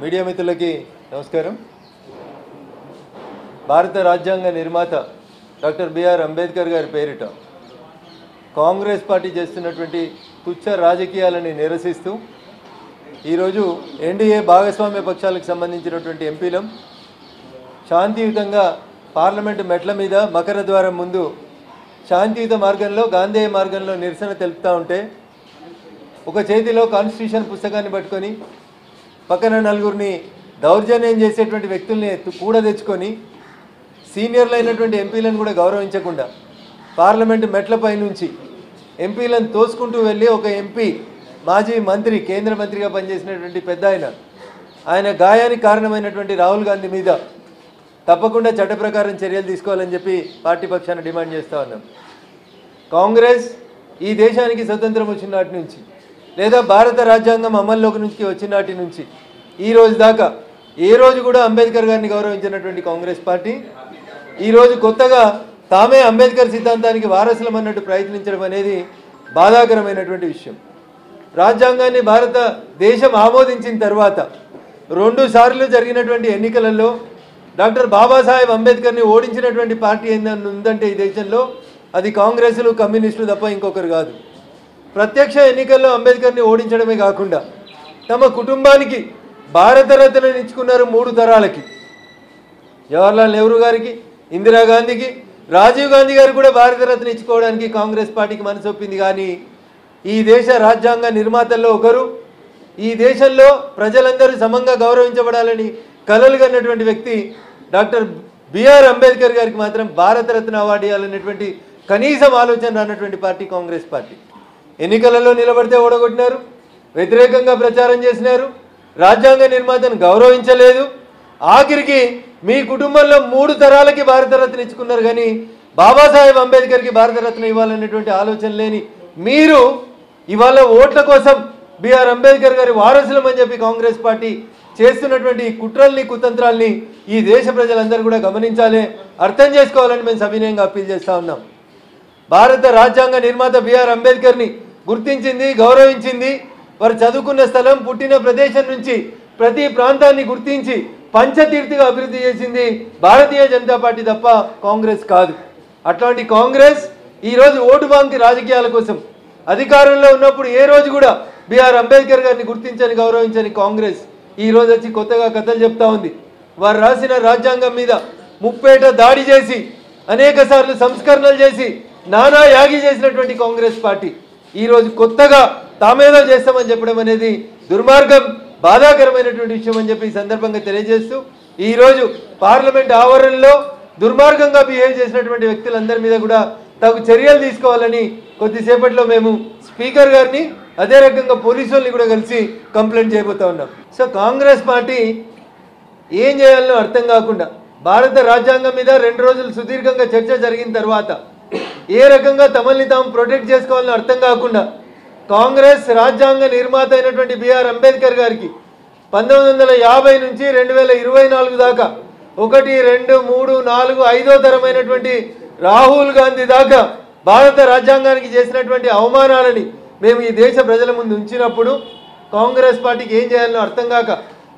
Media మిత్రులకి నమస్కారం. భారత రాజ్యాంగ నిర్మాత డాక్టర్ బిఆర్ అంబేద్కర్ గారి పేరిట కాంగ్రెస్ పార్టీ చేస్తున్నటువంటి తుచ్చ రాజకీయాలని నిరసిస్తూ ఈరోజు ఎన్డీఏ భాగస్వామ్య పక్షాలకు సంబంధించినటువంటి ఎంపీలం శాంతియుతంగా పార్లమెంటు మెట్ల మీద మకర ద్వారం ముందు శాంతియుత మార్గంలో గాంధేయ మార్గంలో నిరసన తెలుపుతూ ఉంటే ఒక చేతిలో కాన్స్టిట్యూషన్ పుస్తకాన్ని పట్టుకొని పక్కన నలుగురిని దౌర్జన్యం చేసేటువంటి వ్యక్తుల్ని కూడా తెచ్చుకొని సీనియర్లు అయినటువంటి ఎంపీలను కూడా గౌరవించకుండా పార్లమెంటు మెట్లపై నుంచి ఎంపీలను తోసుకుంటూ వెళ్ళి ఒక ఎంపీ మాజీ మంత్రి కేంద్ర మంత్రిగా పనిచేసినటువంటి పెద్ద ఆయన గాయానికి కారణమైనటువంటి రాహుల్ గాంధీ మీద తప్పకుండా చట్ట ప్రకారం చర్యలు తీసుకోవాలని చెప్పి పార్టీ పక్షాన డిమాండ్ చేస్తూ ఉన్నాం. కాంగ్రెస్ ఈ దేశానికి స్వతంత్రం వచ్చిన నాటి నుంచి లేదా భారత రాజ్యాంగం అమల్లోకి నుంచి వచ్చిన నాటి నుంచి ఈ రోజు దాకా ఏ రోజు కూడా అంబేద్కర్ గారిని గౌరవించినటువంటి కాంగ్రెస్ పార్టీ ఈరోజు కొత్తగా తామే అంబేద్కర్ సిద్ధాంతానికి వారసులం అన్నట్టు ప్రయత్నించడం అనేది బాధాకరమైనటువంటి విషయం. రాజ్యాంగాన్ని భారతదేశం ఆమోదించిన తర్వాత 2 సార్లు జరిగినటువంటి ఎన్నికలలో డాక్టర్ బాబాసాహెబ్ అంబేద్కర్ని ఓడించినటువంటి పార్టీ ఏందని ఉందంటే ఈ దేశంలో అది కాంగ్రెస్లు కమ్యూనిస్టులు తప్ప ఇంకొకరు కాదు. ప్రత్యక్ష ఎన్నికల్లో అంబేద్కర్ని ఓడించడమే కాకుండా తమ కుటుంబానికి భారతరత్నని ఇచ్చుకున్నారు 3 తరాలకి. జవహర్లాల్ నెహ్రూ గారికి, ఇందిరాగాంధీకి, రాజీవ్ గాంధీ గారు కూడా భారతరత్న ఇచ్చుకోవడానికి కాంగ్రెస్ పార్టీకి మనసు ఒప్పింది. కానీ ఈ దేశ రాజ్యాంగ నిర్మాతల్లో ఒకరు, ఈ దేశంలో ప్రజలందరూ సమంగా గౌరవించబడాలని కలలు కన్నటువంటి వ్యక్తి డాక్టర్ బిఆర్ అంబేద్కర్ గారికి మాత్రం భారతరత్న అవార్డు ఇవ్వాలనేటువంటి కనీసం ఆలోచన రానటువంటి పార్టీ కాంగ్రెస్ పార్టీ. ఎన్నికలలో నిలబడితే ఓడగొట్టినారు, వ్యతిరేకంగా ప్రచారం చేసినారు, రాజ్యాంగ నిర్మాతను గౌరవించలేదు. ఆఖరికి మీ కుటుంబంలో 3 తరాలకి భారతరత్న ఇచ్చుకున్నారు. కానీ బాబాసాహెబ్ అంబేద్కర్కి భారతరత్న ఇవ్వాలనేటువంటి ఆలోచన లేని మీరు ఇవాళ ఓట్ల కోసం బిఆర్ అంబేద్కర్ గారి వారసులం అని చెప్పి కాంగ్రెస్ పార్టీ చేస్తున్నటువంటి కుట్రల్ని కుతంత్రాల్ని ఈ దేశ ప్రజలందరూ కూడా గమనించాలి, అర్థం చేసుకోవాలని మేము సవినయంగా అప్పీల్ చేస్తూ ఉన్నాం. భారత రాజ్యాంగ నిర్మాత బిఆర్ అంబేద్కర్ని గుర్తించింది, గౌరవించింది. వారు చదువుకున్న స్థలం, పుట్టిన ప్రదేశం నుంచి ప్రతి ప్రాంతాన్ని గుర్తించి పంచతీర్థిగా అభివృద్ధి చేసింది భారతీయ జనతా పార్టీ తప్ప కాంగ్రెస్ కాదు. అట్లాంటి కాంగ్రెస్ ఈరోజు ఓటు బ్యాంక్ రాజకీయాల కోసం అధికారంలో ఉన్నప్పుడు ఏ రోజు కూడా బిఆర్ అంబేద్కర్ గారిని గుర్తించని గౌరవించని కాంగ్రెస్ ఈ రోజు వచ్చి కొత్తగా కథలు చెప్తా ఉంది. వారు రాసిన రాజ్యాంగం మీద ముప్పేట దాడి చేసి అనేక సార్లు సంస్కరణలు చేసి నానా యాగి చేసినటువంటి కాంగ్రెస్ పార్టీ ఈరోజు కొత్తగా తామేదో చేస్తామని చెప్పడం అనేది దుర్మార్గం, బాధాకరమైనటువంటి విషయం అని చెప్పి ఈ సందర్భంగా తెలియజేస్తూ ఈరోజు పార్లమెంట్ ఆవరణలో దుర్మార్గంగా బిహేవ్ చేసినటువంటి వ్యక్తులందరి మీద కూడా తగు చర్యలు తీసుకోవాలని కొద్దిసేపట్లో మేము స్పీకర్ గారిని అదే రకంగా పోలీసు వాళ్ళని కూడా కలిసి కంప్లైంట్ చేయబోతా ఉన్నాం. సో కాంగ్రెస్ పార్టీ ఏం చేయాలనో అర్థం కాకుండా భారత రాజ్యాంగం మీద 2 రోజులు సుదీర్ఘంగా చర్చ జరిగిన తర్వాత ఏ రకంగా తమల్ని తాము ప్రొటెక్ట్ చేసుకోవాలని అర్థం కాకుండా కాంగ్రెస్ రాజ్యాంగ నిర్మాత అయినటువంటి బిఆర్ అంబేద్కర్ గారికి 1950 నుంచి 2024 దాకా 1, 2, 3, 4, 5వ తరమైనటువంటి రాహుల్ గాంధీ దాకా భారత రాజ్యాంగానికి చేసినటువంటి అవమానాలని మేము ఈ దేశ ప్రజల ముందు ఉంచినప్పుడు కాంగ్రెస్ పార్టీకి ఏం చేయాలనో అర్థం కాక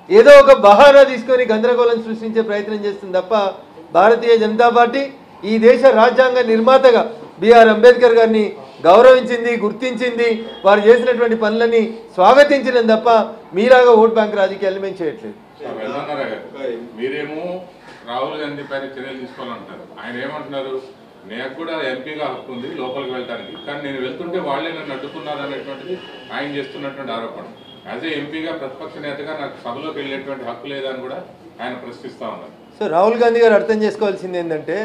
ఏదో ఒక బహానా తీసుకొని గందరగోళం సృష్టించే ప్రయత్నం చేస్తుంది తప్ప భారతీయ జనతా పార్టీ ఈ దేశ రాజ్యాంగ నిర్మాతగా బిఆర్ అంబేద్కర్ గారిని గౌరవించింది, గుర్తించింది, వారు చేసినటువంటి పనులని స్వాగతించినది తప్ప మీలాగా ఓట్ బ్యాంక్ రాజకీయాలు మేము చేయట్లేదు. మీరేమో రాహుల్ గాంధీ పైన చర్యలు తీసుకోవాలంటారు, ఆయన ఏమంటున్నారు, నాకు కూడా ఎంపీగా హక్కు ఉంది లోపలికి వెళ్ళడానికి, కానీ నేను వెళ్తుంటే వాళ్ళే నన్ను అడ్డుకున్నారు అనేటువంటిది ఆయన చేస్తున్నటువంటి ఆరోపణ. యాజ్ ఏ ఎంపీగా ప్రతిపక్ష నేతగా నాకు సభలోకి వెళ్ళేటువంటి హక్కు లేదని కూడా ఆయన ప్రశ్నిస్తూ ఉన్నారు. సో రాహుల్ గాంధీ గారు అర్థం చేసుకోవాల్సింది ఏంటంటే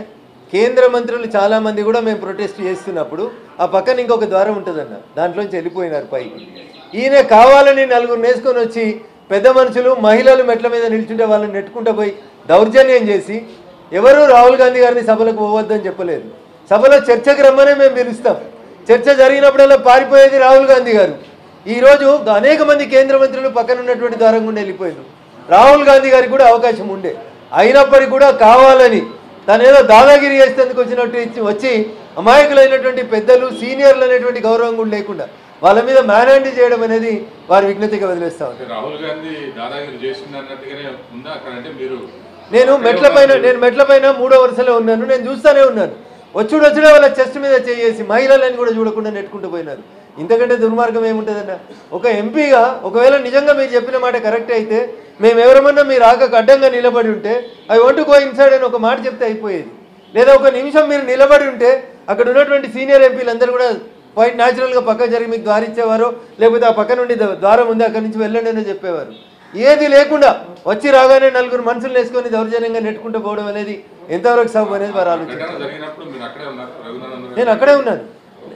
కేంద్ర మంత్రులు చాలామంది కూడా మేము ప్రొటెస్ట్ చేస్తున్నప్పుడు ఆ పక్కన ఇంకొక ద్వారం ఉంటుందన్న, దాంట్లోంచి వెళ్ళిపోయినారు పైకి. ఈయన కావాలని 4 నేసుకొని వచ్చి పెద్ద మనుషులు, మహిళలు మెట్ల మీద నిల్చుంటే వాళ్ళని నెట్టుకుంటూ పోయి దౌర్జన్యం చేసి ఎవరు రాహుల్ గాంధీ గారిని సభలకు పోవద్దని చెప్పలేదు. సభలో చర్చకు రమ్మనే మేము పిలుస్తాం. చర్చ జరిగినప్పుడల్లా పారిపోయేది రాహుల్ గాంధీ గారు. ఈరోజు అనేక మంది కేంద్ర మంత్రులు పక్కన ఉన్నటువంటి ద్వారం గుండా వెళ్ళిపోయారు. రాహుల్ గాంధీ గారికి కూడా అవకాశం ఉండే, అయినప్పటికీ కూడా కావాలని తనేదో దాదాగిరి చేసేందుకు వచ్చినట్టు వచ్చి అమాయకులైనటువంటి పెద్దలు, సీనియర్లు అనేటువంటి గౌరవం కూడా లేకుండా వాళ్ళ మీద మ్యాన్ చేయడం అనేది వారి విజ్ఞతగా వదిలేస్తా ఉంటారు. రాహుల్ గాంధీ దాదాగిరి చేసింది అన్నట్టుగానే ఉందా అక్కడ? అంటే మీరు నేను మెట్ల పైన 3వ వరుసలో ఉన్నాను, నేను చూస్తూనే ఉన్నాను. వచ్చుడే వాళ్ళ చెస్ట్ మీద చేసి మహిళలని కూడా చూడకుండా నెట్టుకుంటూ పోయినారు. ఇంతకంటే దుర్మార్గం ఏముంటుందన్న? ఒక ఎంపీగా ఒకవేళ నిజంగా మీరు చెప్పిన మాట కరెక్ట్ అయితే మేము ఎవరమన్నా మీరు ఆగకు అడ్డంగా నిలబడి ఉంటే I want to go inside అని ఒక మాట చెప్తే అయిపోయేది. లేదా ఒక నిమిషం మీరు నిలబడి ఉంటే అక్కడ ఉన్నటువంటి సీనియర్ ఎంపీలు అందరూ కూడా పాయింట్ న్యాచురల్గా పక్క జరిగి మీకు ద్వారిచ్చేవారు, లేకపోతే ఆ పక్క నుండి ద్వారం ఉంది అక్కడి నుంచి వెళ్ళండి అని చెప్పేవారు. ఏది లేకుండా వచ్చి రాగానే 4 మనుషులు వేసుకొని దౌర్జన్యంగా నెట్టుకుంటూ పోవడం అనేది ఎంతవరకు సబబు అనేది వారు ఆలోచించారు. నేను అక్కడే ఉన్నాను,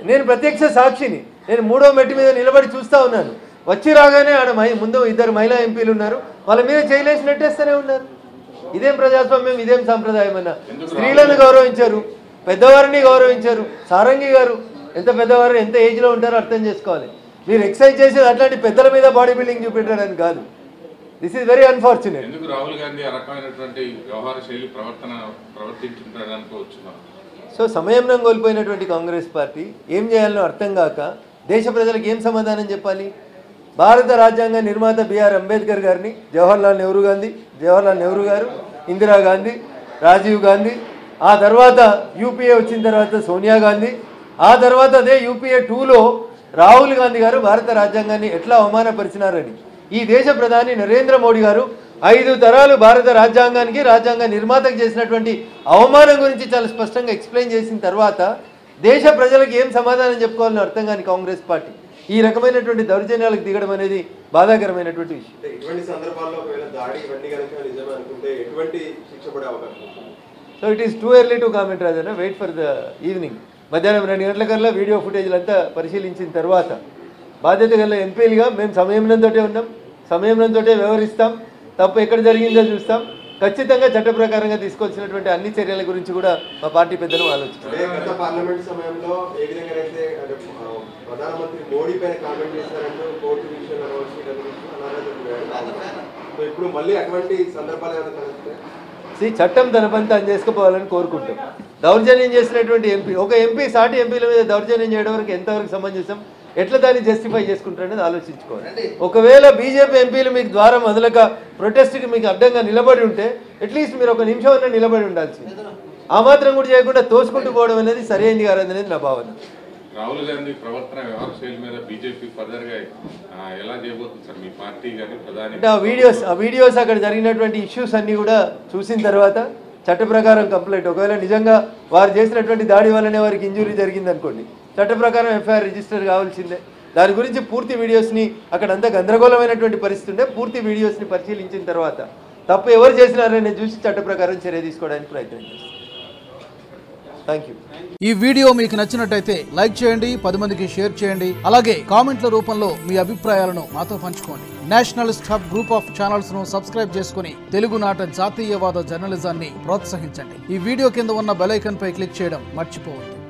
నేను ప్రత్యక్ష సాక్షిని. నేను 3వ మెట్టు మీద నిలబడి చూస్తూ ఉన్నాను. వచ్చి రాగానే ఆడ ముందు 2 మహిళా ఎంపీలు ఉన్నారు, వాళ్ళ మీద చేయలేసి నెట్టేస్తూనే ఉన్నారు. ఇదేం ప్రజాస్వామ్యం, ఇదేం సాంప్రదాయం అన్న? స్త్రీలను గౌరవించారు, పెద్దవారిని గౌరవించారు. సారంగి గారు ఎంత పెద్దవారు, ఎంత ఏజ్లో ఉంటారో అర్థం చేసుకోవాలి. మీరు ఎక్సైజ్ చేసేది అట్లాంటి పెద్దల మీద బాడీ బిల్డింగ్ చూపెట్టడానికి కాదు. This is very unfortunate. ఎందుకు రాహుల్ గాంధీ ఆ రకమైనటువంటి వ్యవహార శైలి ప్రవర్తించుంటారని అనుకోవచ్చు. సో సమయంలో కోల్పోయినటువంటి కాంగ్రెస్ పార్టీ ఏం చేయాలనో అర్థం కాక దేశ ప్రజలకు ఏం సమాధానం చెప్పాలి? భారత రాజ్యాంగ నిర్మాత బిఆర్ అంబేద్కర్ గారిని, జవహర్లాల్ నెహ్రూ గారు, ఇందిరాగాంధీ, రాజీవ్ గాంధీ, ఆ తర్వాత యూపీఏ వచ్చిన తర్వాత సోనియా గాంధీ, ఆ తర్వాత అదే యూపీఏ 2లో రాహుల్ గాంధీ గారు భారత రాజ్యాంగాన్ని ఎట్లా అవమానపరిచినారని ఈ దేశ ప్రధాని నరేంద్ర మోడీ గారు 5 తరాలు భారత రాజ్యాంగానికి, రాజ్యాంగ నిర్మాతకు చేసినటువంటి అవమానం గురించి చాలా స్పష్టంగా ఎక్స్ప్లెయిన్ చేసిన తర్వాత దేశ ప్రజలకు ఏం సమాధానం చెప్పుకోవాలని అర్థం కాని కాంగ్రెస్ పార్టీ ఈ రకమైనటువంటి దౌర్జన్యాలకు దిగడం అనేది బాధాకరమైనటువంటి విషయం. So it is too early to comment Rajanna. Wait for the evening. మధ్యాహ్నం 2 గంటలకల్లా వీడియో ఫుటేజ్లంతా పరిశీలించిన తర్వాత బాధ్యత గల ఎంపీలుగా మేము సమయంతోటే ఉన్నాం, సమయంతోటే వ్యవహరిస్తాం. తప్పు ఎక్కడ జరిగిందో చూస్తాం. ఖచ్చితంగా చట్ట ప్రకారంగా తీసుకోవాల్సినటువంటి అన్ని చర్యల గురించి కూడా మా పార్టీ పెద్దలు ఆలోచిస్తారు. పార్లమెంట్ సమయంలో ఏ విధంగా అయితే ప్రధానమంత్రి మోడీ పైన కామెంట్ చేశారంటూ కోర్టు విషయంలో ఇప్పుడు మళ్ళీ అటువంటి సందర్భాలు ఏమైనా చట్టం తన పని తాను చేసుకుపోవాలని కోరుకుంటాం. దౌర్జన్యం చేసినటువంటి ఎంపీ, ఒక ఎంపీ సాటి ఎంపీల మీద దౌర్జన్యం చేయడం వరకు ఎంతవరకు సమంజసం, ఎట్లా దాన్ని జస్టిఫై చేసుకుంటారనేది ఆలోచించుకోవాలి. ఒకవేళ బీజేపీ ఎంపీలు మీకు ద్వారం మొదలక ప్రొటెస్ట్కి మీకు అడ్డంగా నిలబడి ఉంటే అట్లీస్ట్ మీరు 1 నిమిషం అన్నా నిలబడి ఉండాల్సింది. ఆ మాత్రం కూడా చేయకుండా తోసుకుంటూ పోవడం అనేది సరైనది కాదనేది నా భావన. రాహుల్ గాంధీ ప్రవర్తన వ్యవహార శైలి మీద బీజేపీ ఫర్దర్గా ఎలా చేయబోతుంది సార్ మీ పార్టీ కానీ ప్రధాని? అంటే ఆ వీడియోస్ అక్కడ జరిగినటువంటి ఇష్యూస్ అన్నీ కూడా చూసిన తర్వాత చట్ట ప్రకారం కంప్లైంట్, ఒకవేళ నిజంగా వారు చేసినటువంటి దాడి వల్లనే వారికి ఇంజురీ జరిగింది అనుకోండి, చట్ట ప్రకారం ఎఫ్ఐఆర్ రిజిస్టర్ కావాల్సిందే. దాని గురించి పూర్తి వీడియోస్ని అక్కడ అంతా గందరగోళమైనటువంటి పరిస్థితి ఉంటే పూర్తి వీడియోస్ని పరిశీలించిన తర్వాత తప్పు ఎవరు చేసినారని చూసి చట్ట ప్రకారం చర్య తీసుకోవడానికి ప్రయత్నం చేస్తాం. Thank you. ఈ వీడియో మీకు నచ్చినట్టయితే లైక్ చేయండి, 10 మందికి షేర్ చేయండి. అలాగే కామెంట్ల రూపంలో మీ అభిప్రాయాలను మాతో పంచుకోండి. Nationalist hub group of channels ను సబ్స్క్రైబ్ చేసుకుని తెలుగునాట జాతీయవాద జర్నలిజాన్ని ప్రోత్సహించండి. ఈ వీడియో కింద ఉన్న బెల్ ఐకాన్ పై క్లిక్ చేయడం మర్చిపోవద్దు.